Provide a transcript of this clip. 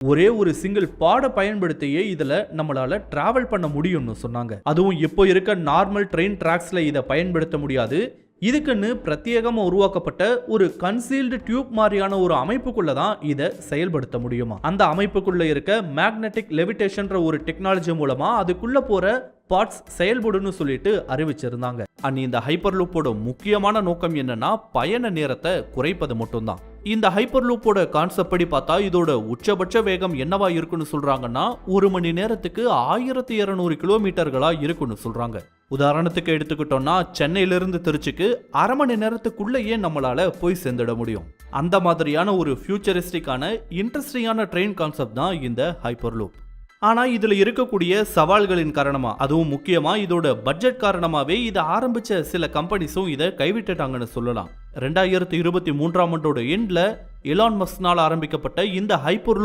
ஒரே ஒரு சிங்கிள் பாட பயன்படுத்தியே இதுல நம்மளால டிராவல் பண்ண முடியும்னு சொன்னாங்க. அதுவும் இப்போ இருக்க நார்மல் ட்ரெயின் டிராக்ஸ்ல இதை பயன்படுத்த முடியாது. இதுக்குன்னு பிரத்யேகமா உருவாக்கப்பட்ட ஒரு கன்சீல்டு டியூப் மாதிரியான ஒரு அமைப்புக்குள்ள தான் இதை செயல்படுத்த முடியுமா. அந்த அமைப்புக்குள்ள இருக்க மேக்னெட்டிக் லெவிடேஷன்ற ஒரு டெக்னாலஜி மூலமா அதுக்குள்ள போற பார்ட்ஸ் செயல்படுன்னு சொல்லிட்டு அறிவிச்சிருந்தாங்க. இந்த ஹைப்பர் லூப்போட முக்கியமான நோக்கம் என்னன்னா பயண நேரத்தை குறைப்பது மட்டும்தான். இந்த ஹைப்பர் லூப்போட கான்செப்ட் படி பார்த்தா இதோட உச்சபட்ச வேகம் என்னவா இருக்குன்னு சொல்றாங்கன்னா 1 மணி நேரத்துக்கு 1200 கிலோமீட்டர்களா இருக்குன்னு சொல்றாங்க. உதாரணத்துக்கு எடுத்துக்கிட்டோம்னா சென்னையிலிருந்து திருச்சிக்கு அரை மணி நேரத்துக்குள்ளேயே நம்மளால போய் சேர்ந்துட முடியும். அந்த மாதிரியான ஒரு ஃபியூச்சரிஸ்டிக்கான இன்ட்ரெஸ்டிங்கான ட்ரெயின் கான்செப்ட் தான் இந்த ஹைப்பர் லூப். ஆனா இதுல இருக்கக்கூடிய சவால்களின் காரணமா, அதுவும் முக்கியமா இதோட பட்ஜெட் காரணமாவே இதை ஆரம்பிச்ச சில கம்பெனிஸும் இதை கைவிட்டுட்டாங்கன்னு சொல்லலாம். 2023ஆம் ஆண்டோட எண்ட்ல எலான் மஸ்க்னால ஆரம்பிக்கப்பட்ட இந்த ஹைப்பர் லூப்